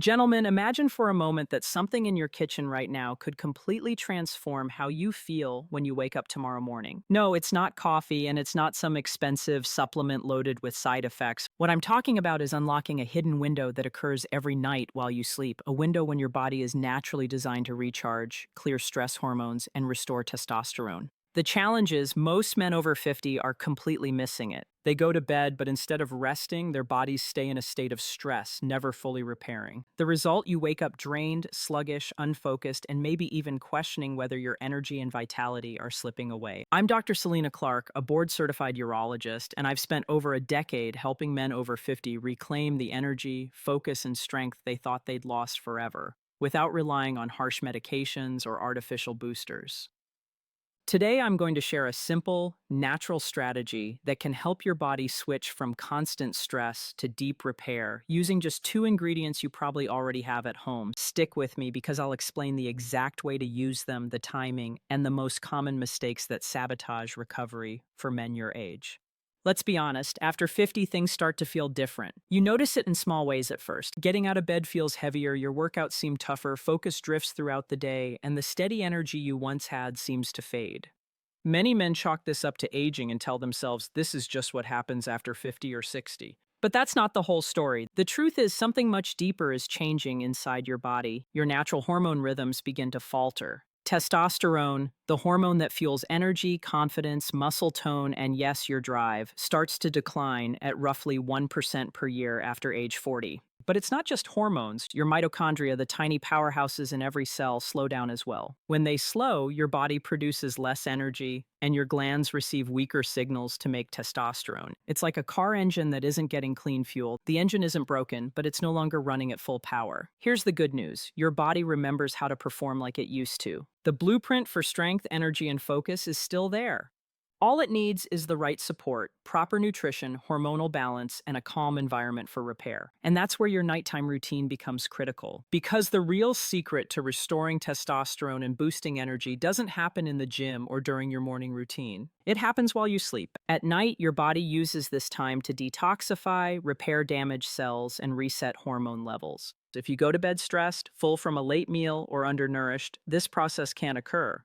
Gentlemen, imagine for a moment that something in your kitchen right now could completely transform how you feel when you wake up tomorrow morning. No, it's not coffee and it's not some expensive supplement loaded with side effects. What I'm talking about is unlocking a hidden window that occurs every night while you sleep, a window when your body is naturally designed to recharge, clear stress hormones, and restore testosterone. The challenge is most men over 50 are completely missing it. They go to bed, but instead of resting, their bodies stay in a state of stress, never fully repairing. The result, you wake up drained, sluggish, unfocused, and maybe even questioning whether your energy and vitality are slipping away. I'm Dr. Selena Clarke, a board-certified urologist, and I've spent over a decade helping men over 50 reclaim the energy, focus, and strength they thought they'd lost forever, without relying on harsh medications or artificial boosters. Today, I'm going to share a simple, natural strategy that can help your body switch from constant stress to deep repair using just two ingredients you probably already have at home. Stick with me because I'll explain the exact way to use them, the timing, and the most common mistakes that sabotage recovery for men your age. Let's be honest, after 50, things start to feel different. You notice it in small ways at first. Getting out of bed feels heavier, your workouts seem tougher, focus drifts throughout the day, and the steady energy you once had seems to fade. Many men chalk this up to aging and tell themselves this is just what happens after 50 or 60. But that's not the whole story. The truth is something much deeper is changing inside your body. Your natural hormone rhythms begin to falter. Testosterone, the hormone that fuels energy, confidence, muscle tone, and yes, your drive, starts to decline at roughly 1% per year after age 40. But it's not just hormones. Your mitochondria, the tiny powerhouses in every cell, slow down as well. When they slow, your body produces less energy, and your glands receive weaker signals to make testosterone. It's like a car engine that isn't getting clean fuel. The engine isn't broken, but it's no longer running at full power. Here's the good news. Your body remembers how to perform like it used to. The blueprint for strength, energy, and focus is still there. All it needs is the right support, proper nutrition, hormonal balance, and a calm environment for repair. And that's where your nighttime routine becomes critical. Because the real secret to restoring testosterone and boosting energy doesn't happen in the gym or during your morning routine. It happens while you sleep. At night, your body uses this time to detoxify, repair damaged cells, and reset hormone levels. If you go to bed stressed, full from a late meal, or undernourished, this process can't occur.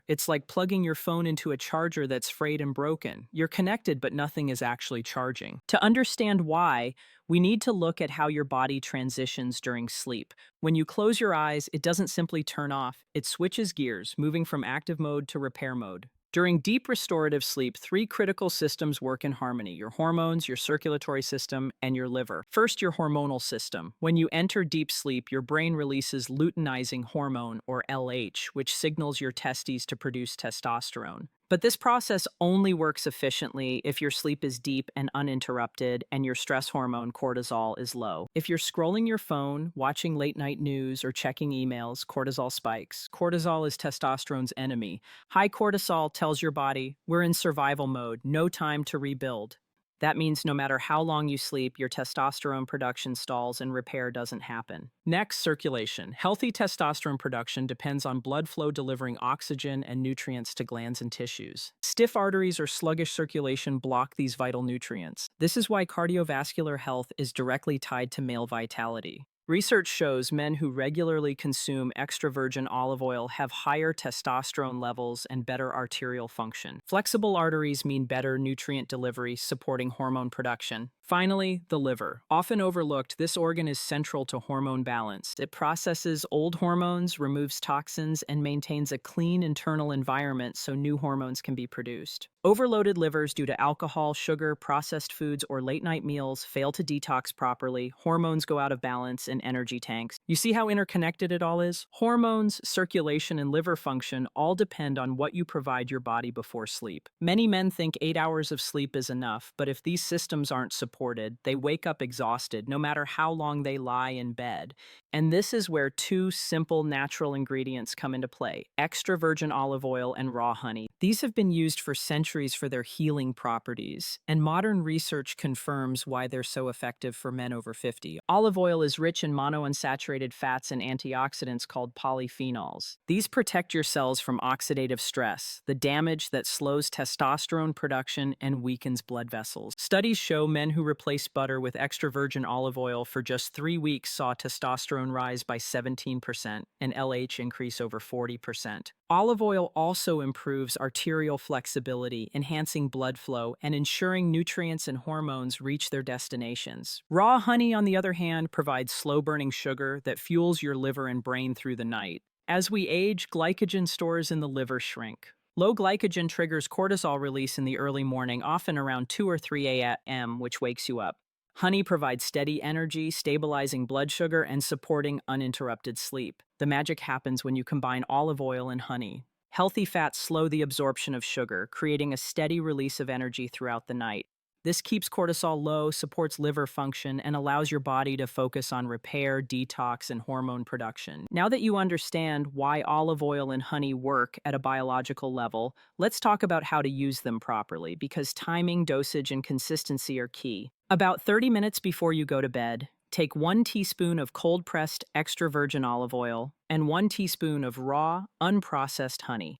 It's like plugging your phone into a charger that's frayed and broken. You're connected, but nothing is actually charging. To understand why, we need to look at how your body transitions during sleep. When you close your eyes, it doesn't simply turn off, it switches gears, moving from active mode to repair mode. During deep restorative sleep, three critical systems work in harmony: your hormones, your circulatory system, and your liver. First, your hormonal system. When you enter deep sleep, your brain releases luteinizing hormone, or LH, which signals your testes to produce testosterone. But this process only works efficiently if your sleep is deep and uninterrupted and your stress hormone cortisol is low. If you're scrolling your phone, watching late night news, or checking emails, cortisol spikes. Cortisol is testosterone's enemy. High cortisol tells your body, we're in survival mode, no time to rebuild. That means no matter how long you sleep, your testosterone production stalls and repair doesn't happen. Next, circulation. Healthy testosterone production depends on blood flow delivering oxygen and nutrients to glands and tissues. Stiff arteries or sluggish circulation block these vital nutrients. This is why cardiovascular health is directly tied to male vitality. Research shows men who regularly consume extra virgin olive oil have higher testosterone levels and better arterial function. Flexible arteries mean better nutrient delivery, supporting hormone production. Finally, the liver. Often overlooked, this organ is central to hormone balance. It processes old hormones, removes toxins, and maintains a clean internal environment so new hormones can be produced. Overloaded livers due to alcohol, sugar, processed foods, or late-night meals fail to detox properly, hormones go out of balance, and energy tanks. You see how interconnected it all is? Hormones, circulation, and liver function all depend on what you provide your body before sleep. Many men think 8 hours of sleep is enough, but if these systems aren't supported, they wake up exhausted no matter how long they lie in bed. And this is where two simple natural ingredients come into play: extra virgin olive oil and raw honey. These have been used for centuries for their healing properties, and modern research confirms why they're so effective for men over 50. Olive oil is rich in monounsaturated unsaturated fats and antioxidants called polyphenols. These protect your cells from oxidative stress, the damage that slows testosterone production and weakens blood vessels. Studies show men who replaced butter with extra virgin olive oil for just 3 weeks saw testosterone rise by 17% and LH increase over 40%. Olive oil also improves arterial flexibility, enhancing blood flow and ensuring nutrients and hormones reach their destinations. Raw honey, on the other hand, provides slow-burning sugar that fuels your liver and brain through the night. As we age, glycogen stores in the liver shrink. Low glycogen triggers cortisol release in the early morning, often around 2 or 3 a.m., which wakes you up. Honey provides steady energy, stabilizing blood sugar, and supporting uninterrupted sleep. The magic happens when you combine olive oil and honey. Healthy fats slow the absorption of sugar, creating a steady release of energy throughout the night. This keeps cortisol low, supports liver function, and allows your body to focus on repair, detox, and hormone production. Now that you understand why olive oil and honey work at a biological level, let's talk about how to use them properly, because timing, dosage, and consistency are key. About 30 minutes before you go to bed, take 1 teaspoon of cold-pressed extra virgin olive oil and 1 teaspoon of raw, unprocessed honey.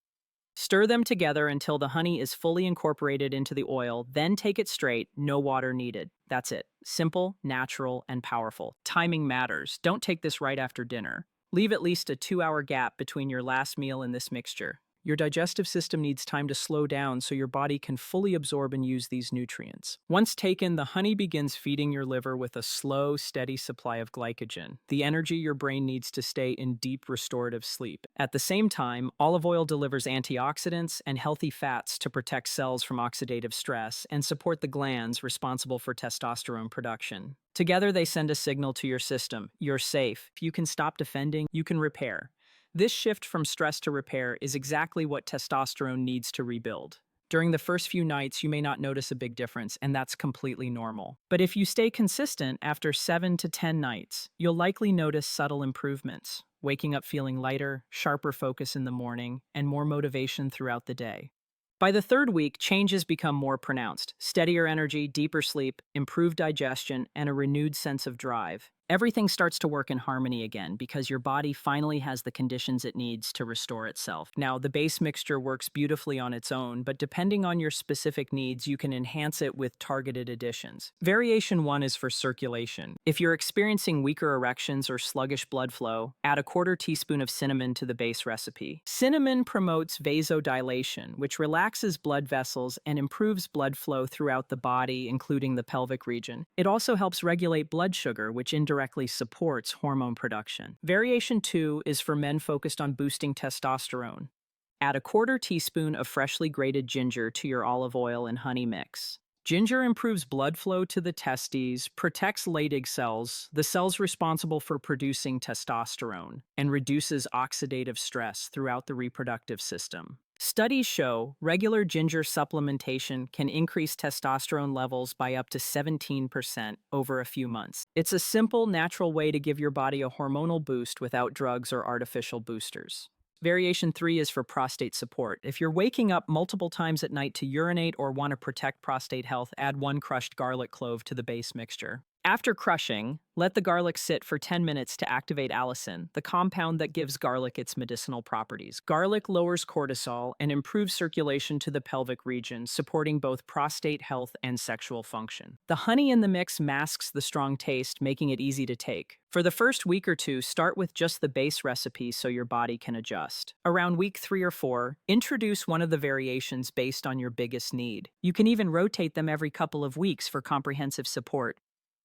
Stir them together until the honey is fully incorporated into the oil, then take it straight, no water needed. That's it. Simple, natural, and powerful. Timing matters. Don't take this right after dinner. Leave at least a 2-hour gap between your last meal and this mixture. Your digestive system needs time to slow down so your body can fully absorb and use these nutrients. Once taken, the honey begins feeding your liver with a slow, steady supply of glycogen, the energy your brain needs to stay in deep restorative sleep. At the same time, olive oil delivers antioxidants and healthy fats to protect cells from oxidative stress and support the glands responsible for testosterone production. Together, they send a signal to your system: you're safe. You can stop defending, you can repair. This shift from stress to repair is exactly what testosterone needs to rebuild. During the first few nights, you may not notice a big difference, and that's completely normal. But if you stay consistent after 7 to 10 nights, you'll likely notice subtle improvements: waking up feeling lighter, sharper focus in the morning, and more motivation throughout the day. By the 3rd week, changes become more pronounced: steadier energy, deeper sleep, improved digestion, and a renewed sense of drive. Everything starts to work in harmony again because your body finally has the conditions it needs to restore itself. Now, the base mixture works beautifully on its own, but depending on your specific needs, you can enhance it with targeted additions. Variation 1 is for circulation. If you're experiencing weaker erections or sluggish blood flow, add a 1/4 teaspoon of cinnamon to the base recipe. Cinnamon promotes vasodilation, which relaxes blood vessels and improves blood flow throughout the body, including the pelvic region. It also helps regulate blood sugar, which indirectly supports hormone production. Variation 2 is for men focused on boosting testosterone. Add a 1/4 teaspoon of freshly grated ginger to your olive oil and honey mix. Ginger improves blood flow to the testes, protects Leydig cells, the cells responsible for producing testosterone, and reduces oxidative stress throughout the reproductive system. Studies show regular ginger supplementation can increase testosterone levels by up to 17% over a few months. It's a simple, natural way to give your body a hormonal boost without drugs or artificial boosters. Variation 3 is for prostate support. If you're waking up multiple times at night to urinate or want to protect prostate health, add 1 crushed garlic clove to the base mixture. After crushing, let the garlic sit for 10 minutes to activate allicin, the compound that gives garlic its medicinal properties. Garlic lowers cortisol and improves circulation to the pelvic region, supporting both prostate health and sexual function. The honey in the mix masks the strong taste, making it easy to take. For the first week or 2, start with just the base recipe so your body can adjust. Around week 3 or 4, introduce one of the variations based on your biggest need. You can even rotate them every couple of weeks for comprehensive support.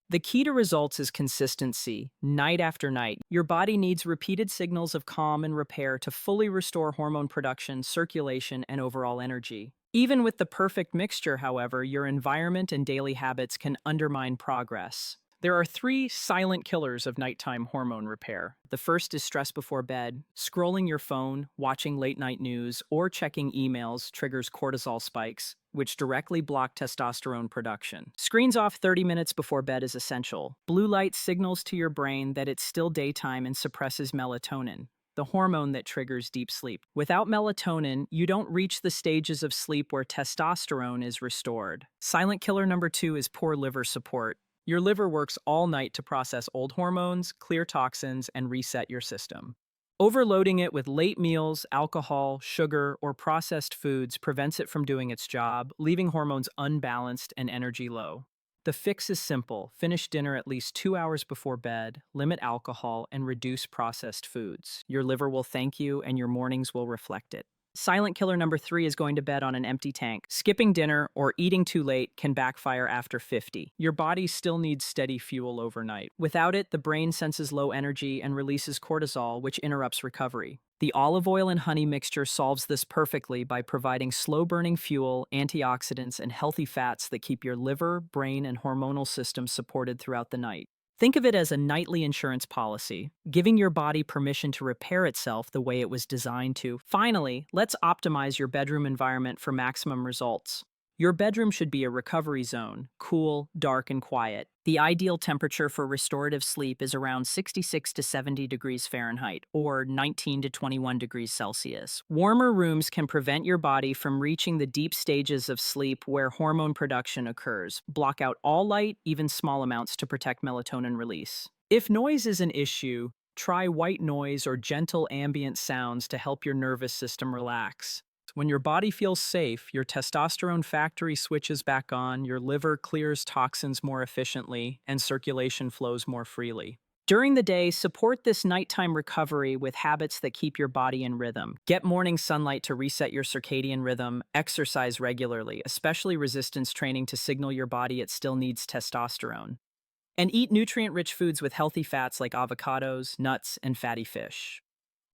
The key to results is consistency, night after night. Your body needs repeated signals of calm and repair to fully restore hormone production, circulation, and overall energy. Even with the perfect mixture, however, your environment and daily habits can undermine progress. There are 3 silent killers of nighttime hormone repair. The first is stress before bed. Scrolling your phone, watching late-night news, or checking emails triggers cortisol spikes, which directly block testosterone production. Screens off 30 minutes before bed is essential. Blue light signals to your brain that it's still daytime and suppresses melatonin, the hormone that triggers deep sleep. Without melatonin, you don't reach the stages of sleep where testosterone is restored. Silent killer number 2 is poor liver support. Your liver works all night to process old hormones, clear toxins, and reset your system. Overloading it with late meals, alcohol, sugar, or processed foods prevents it from doing its job, leaving hormones unbalanced and energy low. The fix is simple. Finish dinner at least 2 hours before bed, limit alcohol, and reduce processed foods. Your liver will thank you, and your mornings will reflect it. Silent killer number 3 is going to bed on an empty tank. Skipping dinner or eating too late can backfire after 50. Your body still needs steady fuel overnight. Without it, the brain senses low energy and releases cortisol, which interrupts recovery. The olive oil and honey mixture solves this perfectly by providing slow-burning fuel, antioxidants, and healthy fats that keep your liver, brain, and hormonal system supported throughout the night. Think of it as a nightly insurance policy, giving your body permission to repair itself the way it was designed to. Finally, let's optimize your bedroom environment for maximum results. Your bedroom should be a recovery zone, cool, dark, and quiet. The ideal temperature for restorative sleep is around 66 to 70 degrees Fahrenheit, or 19 to 21 degrees Celsius. Warmer rooms can prevent your body from reaching the deep stages of sleep where hormone production occurs. Block out all light, even small amounts, to protect melatonin release. If noise is an issue, try white noise or gentle ambient sounds to help your nervous system relax. When your body feels safe, your testosterone factory switches back on, your liver clears toxins more efficiently, and circulation flows more freely. During the day, support this nighttime recovery with habits that keep your body in rhythm. Get morning sunlight to reset your circadian rhythm, exercise regularly, especially resistance training to signal your body it still needs testosterone. And eat nutrient-rich foods with healthy fats like avocados, nuts, and fatty fish.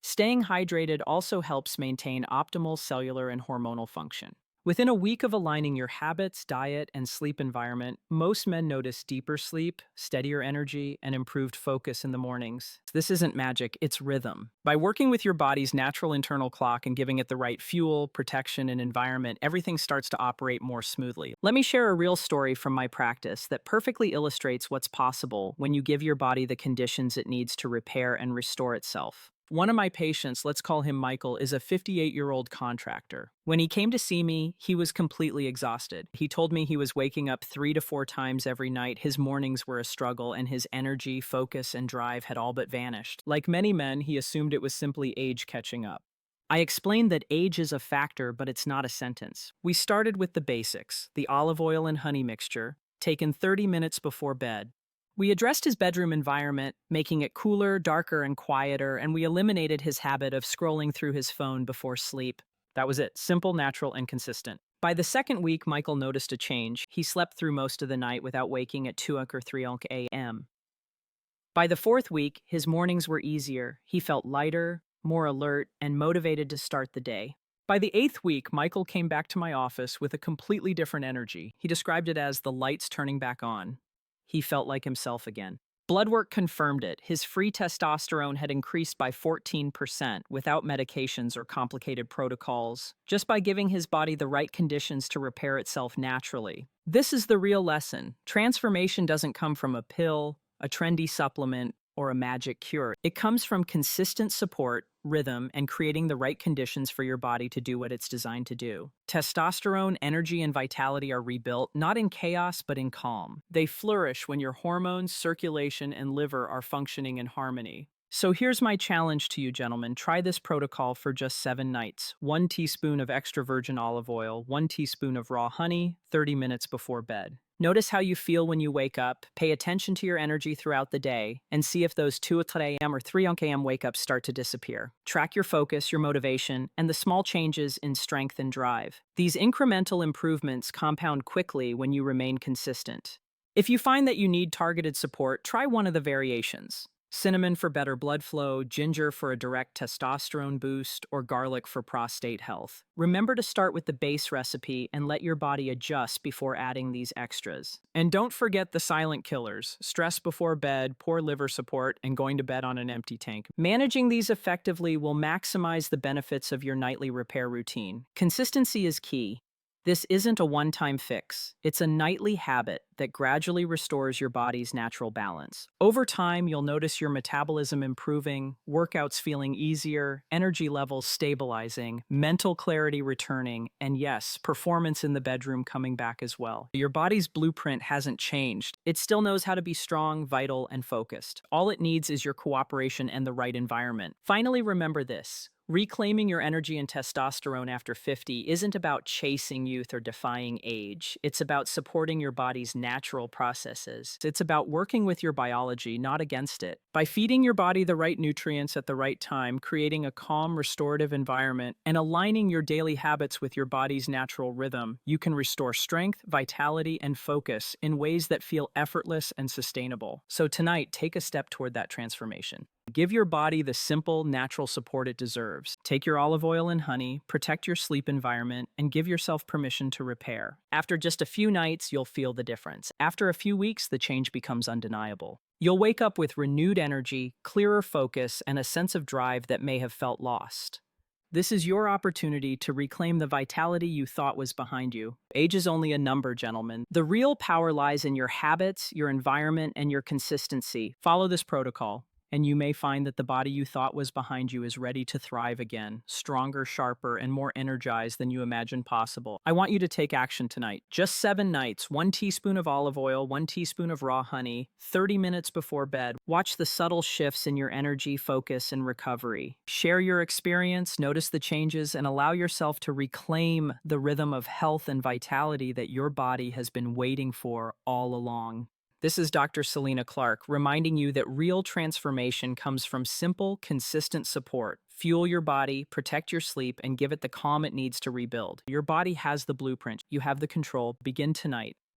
Staying hydrated also helps maintain optimal cellular and hormonal function. Within a week of aligning your habits, diet, and sleep environment, most men notice deeper sleep, steadier energy, and improved focus in the mornings. This isn't magic, it's rhythm. By working with your body's natural internal clock and giving it the right fuel, protection, and environment, everything starts to operate more smoothly. Let me share a real story from my practice that perfectly illustrates what's possible when you give your body the conditions it needs to repair and restore itself. One of my patients, let's call him Michael, is a 58-year-old contractor. When he came to see me, he was completely exhausted. He told me he was waking up 3 to 4 times every night. His mornings were a struggle, and his energy, focus, and drive had all but vanished. Like many men, he assumed it was simply age catching up. I explained that age is a factor, but it's not a sentence. We started with the basics, the olive oil and honey mixture, taken 30 minutes before bed. We addressed his bedroom environment, making it cooler, darker, and quieter, and we eliminated his habit of scrolling through his phone before sleep. That was it. Simple, natural, and consistent. By the second week, Michael noticed a change. He slept through most of the night without waking at 2 or 3 a.m. By the fourth week, his mornings were easier. He felt lighter, more alert, and motivated to start the day. By the 8th week, Michael came back to my office with a completely different energy. He described it as the lights turning back on. He felt like himself again. Blood work confirmed it. His free testosterone had increased by 14% without medications or complicated protocols, just by giving his body the right conditions to repair itself naturally. This is the real lesson. Transformation doesn't come from a pill, a trendy supplement, or a magic cure. It comes from consistent support, rhythm, and creating the right conditions for your body to do what it's designed to do. Testosterone, energy, and vitality are rebuilt, not in chaos, but in calm. They flourish when your hormones, circulation, and liver are functioning in harmony. So here's my challenge to you, gentlemen. Try this protocol for just 7 nights. 1 teaspoon of extra virgin olive oil, 1 teaspoon of raw honey, 30 minutes before bed. Notice how you feel when you wake up, pay attention to your energy throughout the day, and see if those 2 a.m. or 3 a.m. wake-ups start to disappear. Track your focus, your motivation, and the small changes in strength and drive. These incremental improvements compound quickly when you remain consistent. If you find that you need targeted support, try one of the variations. Cinnamon for better blood flow, ginger for a direct testosterone boost, or garlic for prostate health. Remember to start with the base recipe and let your body adjust before adding these extras. And don't forget the silent killers: stress before bed, poor liver support, and going to bed on an empty tank. Managing these effectively will maximize the benefits of your nightly repair routine. Consistency is key. This isn't a one-time fix. It's a nightly habit that gradually restores your body's natural balance. Over time, you'll notice your metabolism improving, workouts feeling easier, energy levels stabilizing, mental clarity returning, and yes, performance in the bedroom coming back as well. Your body's blueprint hasn't changed. It still knows how to be strong, vital, and focused. All it needs is your cooperation and the right environment. Finally, remember this. Reclaiming your energy and testosterone after 50 isn't about chasing youth or defying age. It's about supporting your body's natural processes. It's about working with your biology, not against it. By feeding your body the right nutrients at the right time, creating a calm, restorative environment, and aligning your daily habits with your body's natural rhythm, you can restore strength, vitality, and focus in ways that feel effortless and sustainable. So tonight, take a step toward that transformation. Give your body the simple, natural support it deserves. Take your olive oil and honey, protect your sleep environment, and give yourself permission to repair. After just a few nights, you'll feel the difference. After a few weeks, the change becomes undeniable. You'll wake up with renewed energy, clearer focus, and a sense of drive that may have felt lost. This is your opportunity to reclaim the vitality you thought was behind you. Age is only a number, gentlemen. The real power lies in your habits, your environment, and your consistency. Follow this protocol, and you may find that the body you thought was behind you is ready to thrive again, stronger, sharper, and more energized than you imagined possible. I want you to take action tonight. Just 7 nights, 1 teaspoon of olive oil, 1 teaspoon of raw honey, 30 minutes before bed. Watch the subtle shifts in your energy, focus, and recovery. Share your experience, notice the changes, and allow yourself to reclaim the rhythm of health and vitality that your body has been waiting for all along. This is Dr. Selena Clarke, reminding you that real transformation comes from simple, consistent support. Fuel your body, protect your sleep, and give it the calm it needs to rebuild. Your body has the blueprint. You have the control. Begin tonight.